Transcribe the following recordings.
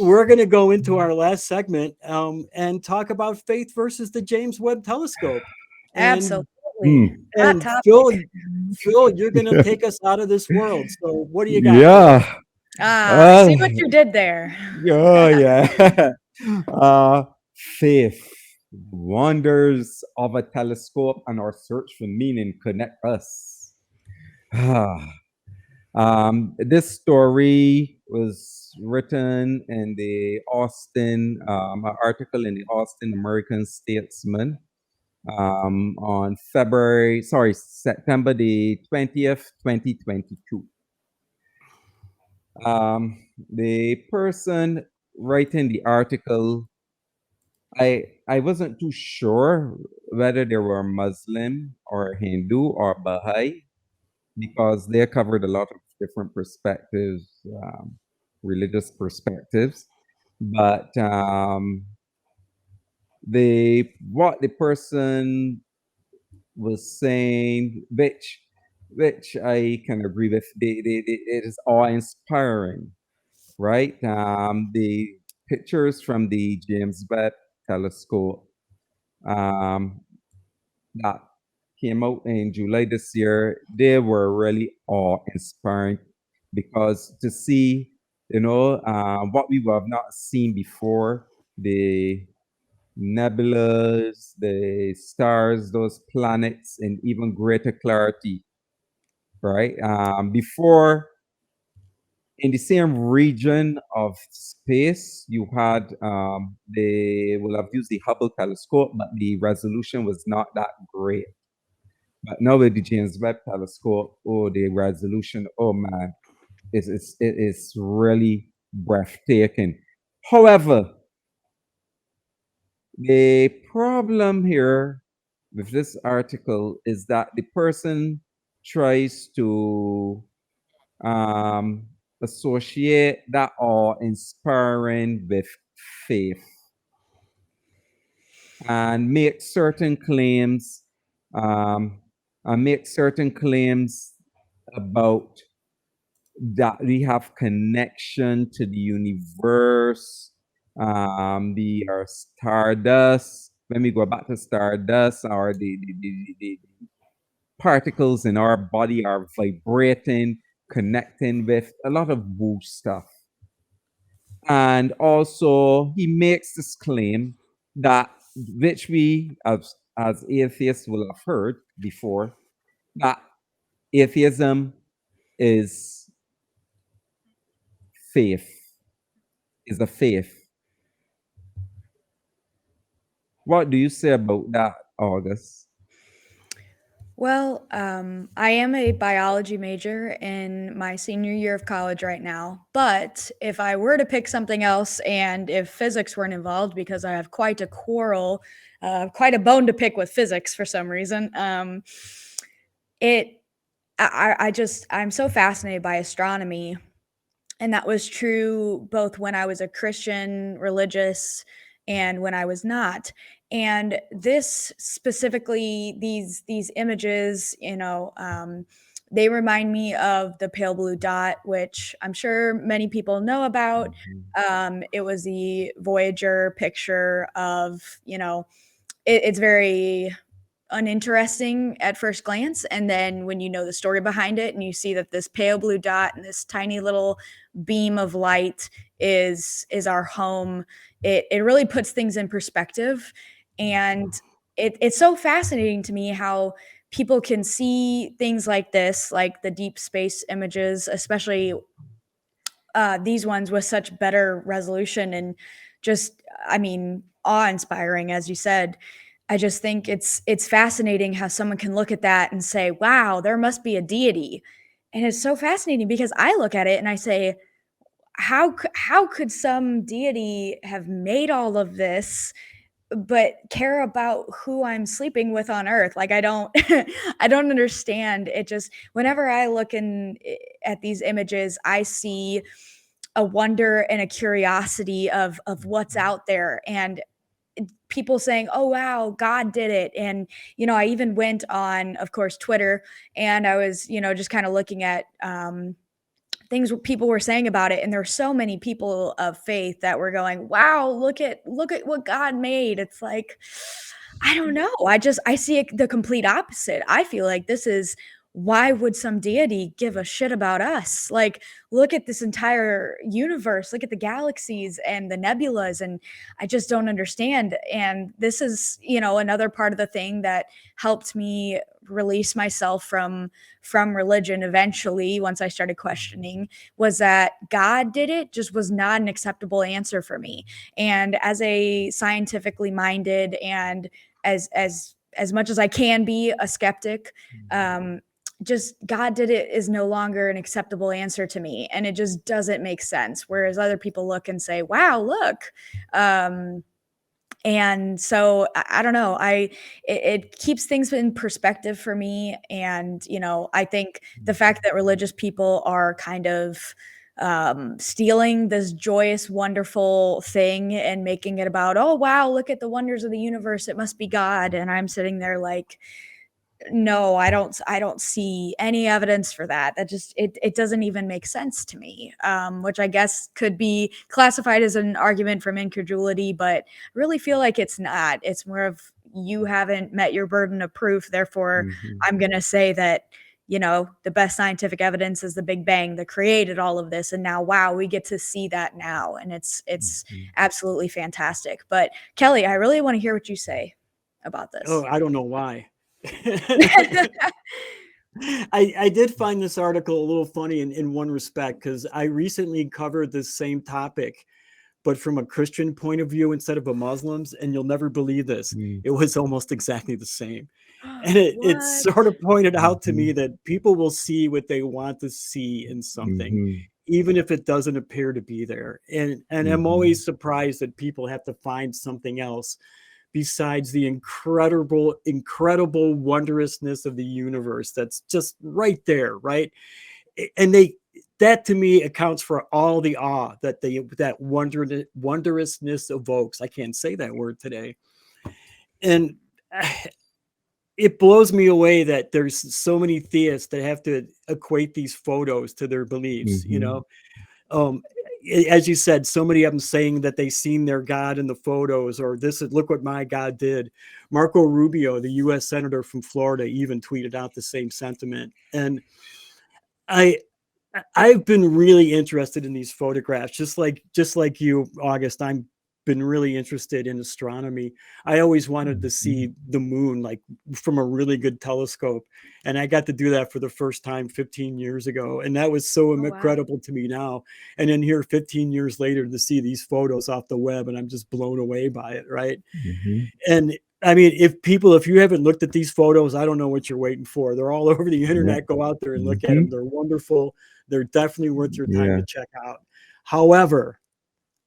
we're going to go into our last segment and talk about faith versus the James Webb Telescope. And Mm. Absolutely. Hot and topic. Phil, you're going to take us out of this world. So what do you got for us? Yeah. I Uh, see what you did there. oh, yeah. uh, Faith. Wonders of a telescope and our search for meaning connect us. This story was written in the Austin, an article in the Austin American Statesman on September the 20th, 2022. The person writing the article, I wasn't too sure whether they were Muslim or Hindu or Baha'i because they covered a lot of different perspectives, religious perspectives. But what the person was saying, which I can agree with, it is awe inspiring, right? The pictures from the James Webb Telescope um, that came out in July this year, they were really awe-inspiring because to see, what we have not seen before, the nebulas, the stars, those planets in even greater clarity, right? Before, in the same region of space, you had, they will have used the Hubble telescope, but the resolution was not that great. But now with the James Webb Telescope, oh, the resolution, oh man, it is really breathtaking. However, the problem here with this article is that the person tries to um, associate that awe inspiring with faith and make certain claims um, about that we have connection to the universe, the our stardust. When we go back to stardust, or the particles in our body are vibrating, connecting with a lot of woo stuff. And also, he makes this claim that, which we as atheists will have heard before, that atheism is faith, is a faith. What do you say about that, August? Well, I am a biology major in my senior year of college right now. But if I were to pick something else and if physics weren't involved, because I have quite a quarrel, quite a bone to pick with physics for some reason, it, I'm so fascinated by astronomy. And that was true both when I was a Christian, religious, and when I was not. And this specifically, these images, they remind me of the pale blue dot, which I'm sure many people know about. Mhm. It was the Voyager picture of, it's very uninteresting at first glance, and then when you know the story behind it and you see that this pale blue dot and this tiny little beam of light is our home, it really puts things in perspective. And it's so fascinating to me how people can see things like this, like the deep space images, especially these ones with such better resolution and just, I mean, awe-inspiring, as you said. I just think it's fascinating how someone can look at that and say, "Wow, there must be a deity." And it's so fascinating because I look at it and I say, how could some deity have made all of this but care about who I'm sleeping with on earth? Like I don't I don't understand. It just whenever I look at these images, I see a wonder and a curiosity of what's out there, and people saying, "Oh wow, God did it." And I even went on, of course, Twitter, and I was just kind of looking at things people were saying about it, and there were so many people of faith that were going, wow, look at what God made. It's like, I don't know, I see it the complete opposite. I feel like this is, why would some deity give a shit about us? Like, look at this entire universe, look at the galaxies and the nebulas, and I just don't understand. And this is, another part of the thing that helped me release myself from religion eventually, once I started questioning, was that God did it just was not an acceptable answer for me. And as a scientifically minded, and as much as I can be a skeptic, just God did it is no longer an acceptable answer to me, and it just doesn't make sense. Whereas other people look and say, wow, look. And so I don't know, it keeps things in perspective for me. And I think the fact that religious people are kind of stealing this joyous, wonderful thing and making it about, oh wow, look at the wonders of the universe, it must be God. And I'm sitting there like, no, I don't see any evidence for that. That just, it doesn't even make sense to me, which I guess could be classified as an argument from incredulity, but I really feel like it's not. It's more of, you haven't met your burden of proof, therefore I'm going to say that, the best scientific evidence is the Big Bang that created all of this, and now, wow, we get to see that now, and it's absolutely fantastic. But Kelley, I really want to hear what you say about this. Oh, I don't know why. I did find this article a little funny in one respect, because I recently covered this same topic, but from a Christian point of view instead of a Muslim's, and you'll never believe this, it was almost exactly the same. And it sort of pointed out to me that people will see what they want to see in something, even if it doesn't appear to be there. And I'm always surprised that people have to find something else besides the incredible wondrousness of the universe that's just right there, right? And that to me accounts for all the awe that that wondrousness evokes. I can't say that word today. And it blows me away that there's so many theists that have to equate these photos to their beliefs, as you said, so many of them saying that they seen their God in the photos, or look what my God did. Marco Rubio, the U.S. Senator from Florida, even tweeted out the same sentiment. And I've been really interested in these photographs, just like you, August. I've been really interested in astronomy. I always wanted to see the moon, like from a really good telescope. And I got to do that for the first time 15 years ago. And that was so incredible to me now. And then here 15 years later to see these photos off the web, and I'm just blown away by it. Right. And I mean, if you haven't looked at these photos, I don't know what you're waiting for. They're all over the internet. Go out there and look at them. They're wonderful. They're definitely worth your time to check out. However,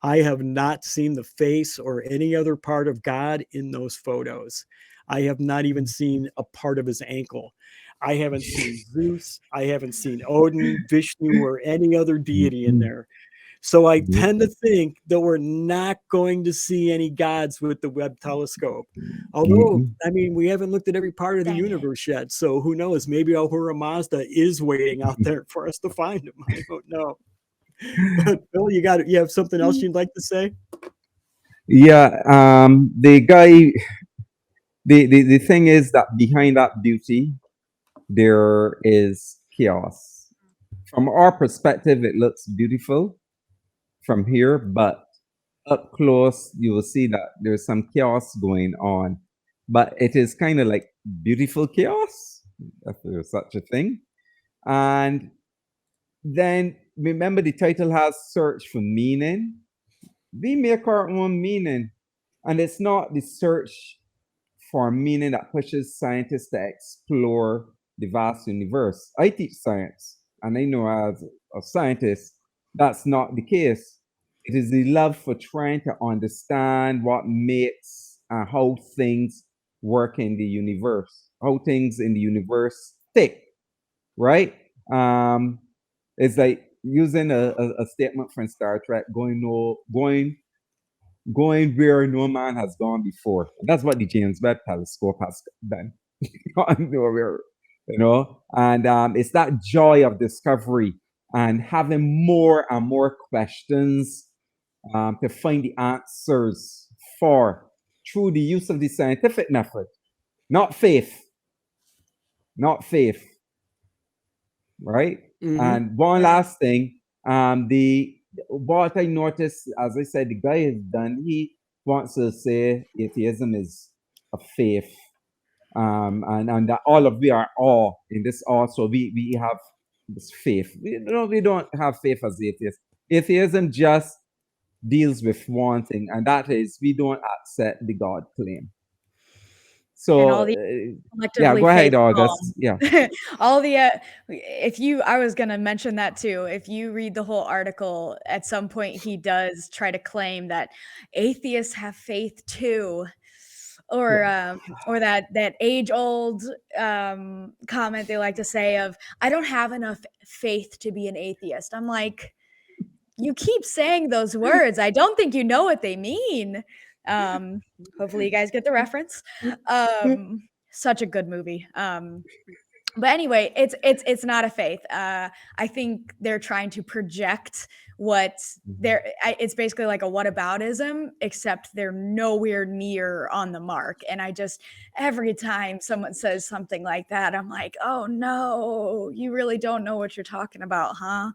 I have not seen the face or any other part of God in those photos. I have not even seen a part of his ankle. I haven't seen Zeus. I haven't seen Odin, Vishnu, or any other deity in there. So I tend to think that we're not going to see any gods with the Webb telescope. Although, I mean, we haven't looked at every part of the universe yet. So who knows? Maybe Ahura Mazda is waiting out there for us to find him. I don't know. But Bill, you have something else you'd like to say? Yeah. The guy, the thing is that behind that beauty, there is chaos. From our perspective, it looks beautiful from here, but up close, you will see that there's some chaos going on. But it is kind of like beautiful chaos, if there's such a thing. And then remember, the title has search for meaning. We make our own meaning. And it's not the search for meaning that pushes scientists to explore the vast universe. I teach science, and I know as a scientist, that's not the case. It is the love for trying to understand what makes and how things work in the universe, how things in the universe tick, right? It's like using a statement from Star Trek, going where no man has gone before. That's what the James Webb telescope has done. Gone nowhere, And it's that joy of discovery. and having more and more questions to find the answers for through the use of the scientific method, not faith, right? Mhm. And one Right. last thing, what I noticed, as I said, the guy has done, he wants to say atheism is a faith, and that all of we are all in this also we have this faith. We don't have faith as atheists. Atheism just deals with one thing, and that is we don't accept the God claim. And So all the yeah, collectively go ahead, faithful. August. Yeah. All the I was going to mention that too. If you read the whole article, at some point he does try to claim that atheists have faith too, or that age old comment they like to say of, I don't have enough faith to be an atheist. I'm like, you keep saying those words. I don't think you know what they mean. Hopefully you guys get the reference. Such a good movie. But anyway, it's not a faith. I think they're trying to project what it's basically like a whataboutism, except they're nowhere near on the mark. And I just, every time someone says something like that, I'm like, oh no, you really don't know what you're talking about, huh?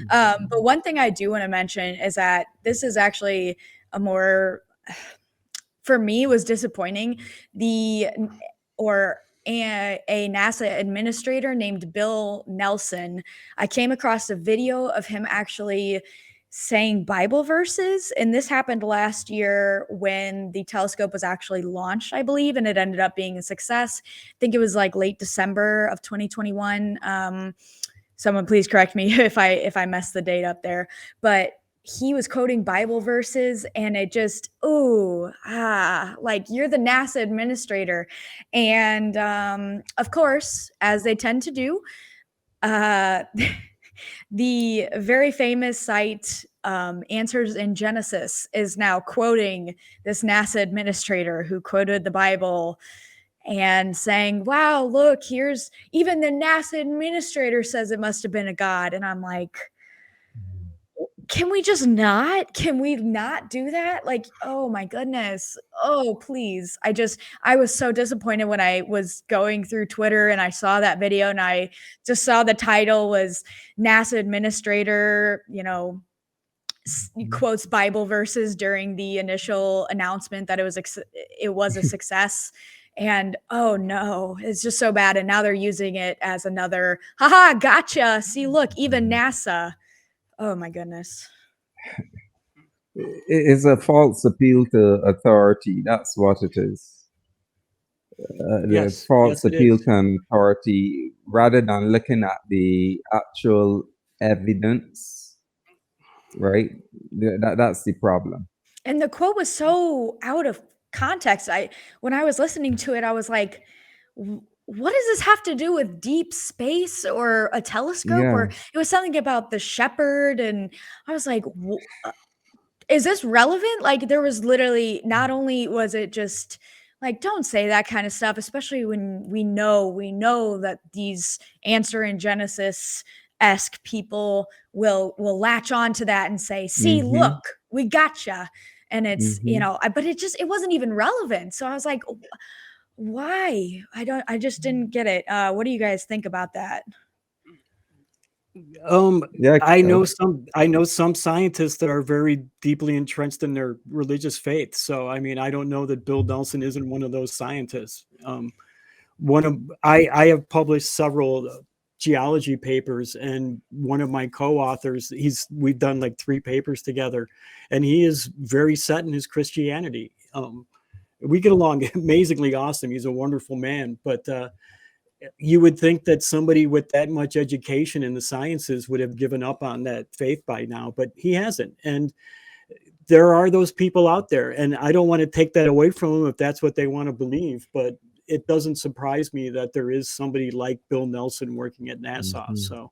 But one thing I do want to mention is that this is actually a more, for me, was disappointing. A NASA administrator named Bill Nelson, I came across a video of him actually saying Bible verses. And this happened last year when the telescope was actually launched, I believe, and it ended up being a success. I think it was like late December of 2021. Someone please correct me if I messed the date up there. But he was quoting Bible verses, and it just, like, you're the NASA administrator. And of course, as they tend to do, the very famous site Answers in Genesis is now quoting this NASA administrator who quoted the Bible and saying, wow, look, here's, even the NASA administrator says it must have been a God. And I'm like, can we not do that? Like, oh my goodness. Oh, please. I was so disappointed when I was going through Twitter and I saw that video, and I just saw the title was NASA administrator, quotes Bible verses during the initial announcement that it was a success. And oh no, it's just so bad. And now they're using it as another, haha, gotcha. See, look, even NASA. Oh my goodness. It is a false appeal to authority. That's what it is. Yes, The false yes, it appeal is. to authority rather than looking at the actual evidence, right? That's the problem. And the quote was so out of context. When I was listening to it, I was like, what does this have to do with deep space or a telescope? Yeah. Or it was something about the shepherd. And I was like, is this relevant? Like, there was literally, not only was it just like, don't say that kind of stuff, especially when we know that these Answer in Genesis-esque people will latch on to that and say, see, look, we gotcha. And it's, but it wasn't even relevant. So I was like, why? I just didn't get it. What do you guys think about that? Yeah. I know some scientists that are very deeply entrenched in their religious faith. So I mean, I don't know that Bill Nelson isn't one of those scientists. I have published several geology papers, and one of my co-authors, we've done like 3 papers together, and he is very set in his Christianity. We get along amazingly awesome. He's a wonderful man, but you would think that somebody with that much education in the sciences would have given up on that faith by now, but he hasn't. And there are those people out there, and I don't want to take that away from them if that's what they want to believe, but it doesn't surprise me that there is somebody like Bill Nelson working at NASA. So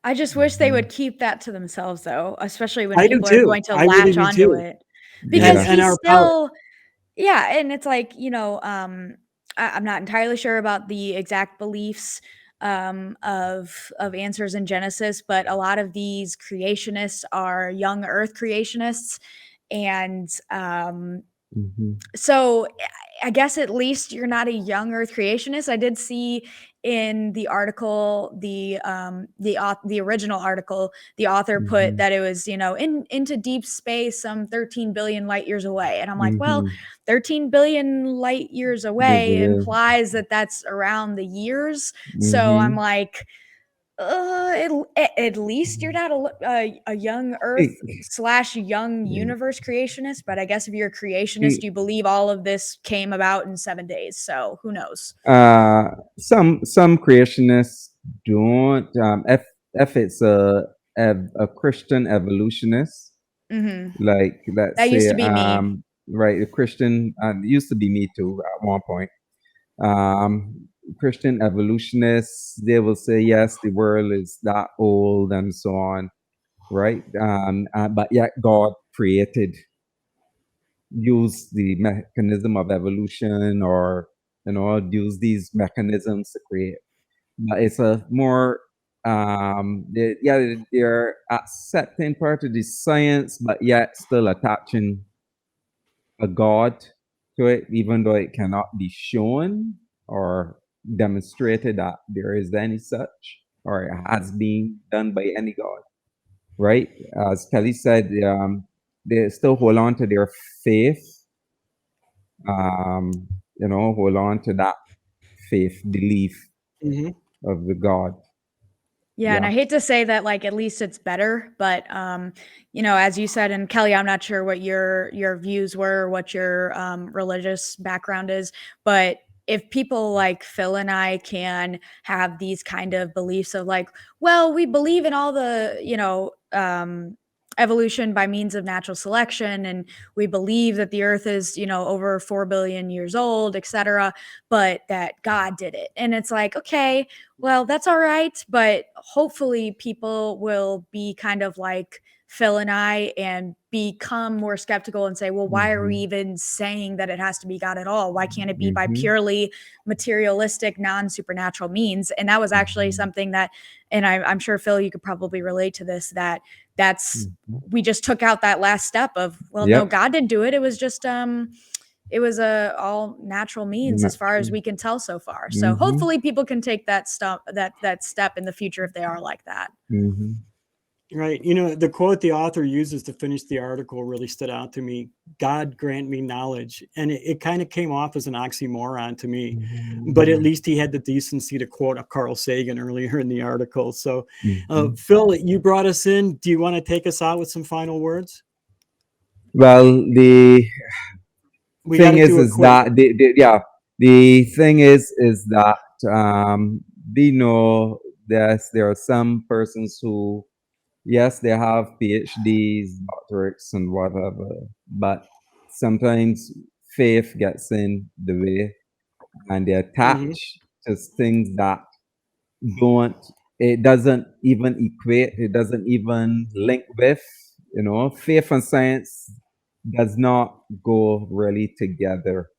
I just wish they would keep that to themselves, though, especially when I do people are too. going to I latch really do onto too. it. Because And he's our still, yeah, and it's like, I'm not entirely sure about the exact beliefs of answers in Genesis, but a lot of these creationists are young Earth creationists, and so I guess at least you're not a young Earth creationist. I did see in the article, the original article, the author put that it was, into deep space, some 13 billion light years away. And I'm like, well, 13 billion light years away implies that that's around the years. So I'm like, at least you're not a young Earth / young universe creationist, but I guess if you're a creationist, you believe all of this came about in 7 days. So who knows? Some creationists don't. If it's a Christian evolutionist, like let's that say, used to be me. Right, a Christian used to be me too at one point. Christian evolutionists, they will say, yes, the world is that old and so on, right? But yet God used the mechanism of evolution, or, use these mechanisms to create. But it's a more, they're accepting part of the science, but yet still attaching a God to it, even though it cannot be shown or demonstrated that there is any such, or it has been done by any God, right? As Kelley said, they still hold on to their faith, hold on to that faith, belief of the God. Yeah, and I hate to say that, like, at least it's better, but as you said, and Kelley, I'm not sure what your views were, what your religious background is, but if people like Phil and I can have these kind of beliefs of like, well, we believe in all the, evolution by means of natural selection, and we believe that the earth is, over 4 billion years old, etc., but that God did it. And it's like, okay, well, that's all right, but hopefully people will be kind of like Phil and I and become more skeptical and say, well, why are we even saying that it has to be God at all? Why can't it be by purely materialistic, non-supernatural means? And that was actually something that, and I'm sure, Phil, you could probably relate to this, that's we just took out that last step of, well, no, God didn't do it. It was just it was a all natural means as far as we can tell so far. So hopefully people can take that step in the future if they are like that. Right. The quote the author uses to finish the article really stood out to me. God grant me knowledge. And it kind of came off as an oxymoron to me, but at least he had the decency to quote a Carl Sagan earlier in the article. So Phil, you brought us in. Do you want to take us out with some final words? Well, the thing is that the thing is that we know that there are some persons who, yes, they have PhDs, doctorates, and whatever, but sometimes faith gets in the way, and they attach to things that it doesn't even equate, it doesn't even link with, faith and science does not go really together,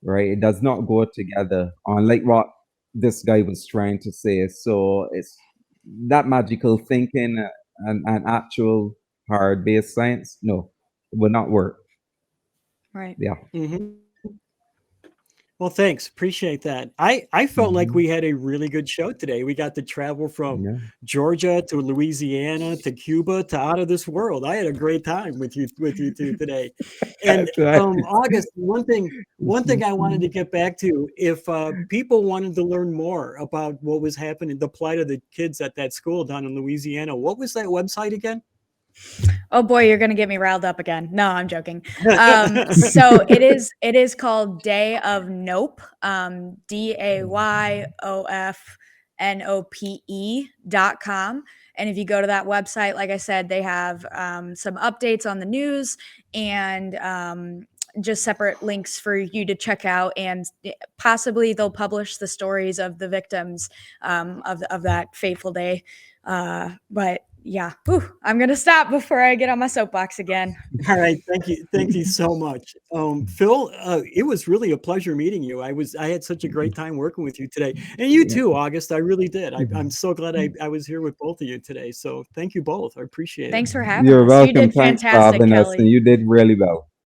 right? It does not go together, unlike what this guy was trying to say. So it's that magical thinking and actual hard-based science, no, it would not work. Right. Yeah. Well, thanks. Appreciate that. I felt like we had a really good show today. We got to travel from Georgia to Louisiana to Cuba to out of this world. I had a great time with you two today. And August, one thing I wanted to get back to, if people wanted to learn more about what was happening, the plight of the kids at that school down in Louisiana, what was that website again? Oh boy, you're gonna get me riled up again. No, I'm joking. So it is called Day of Nope. DAYOFNOPE.com. And if you go to that website, like I said, they have some updates on the news and just separate links for you to check out, and possibly they'll publish the stories of the victims of that fateful day. But Yeah. Whew, I'm going to stop before I get on my soapbox again. All right. Thank you so much. Phil, it was really a pleasure meeting you. I had such a great time working with you today. And you too, August. I really did. I'm so glad I was here with both of you today. So thank you both. I appreciate it. Thanks for having You're us. welcome. You did Thanks for fantastic, having us, Kelley. and you did really well.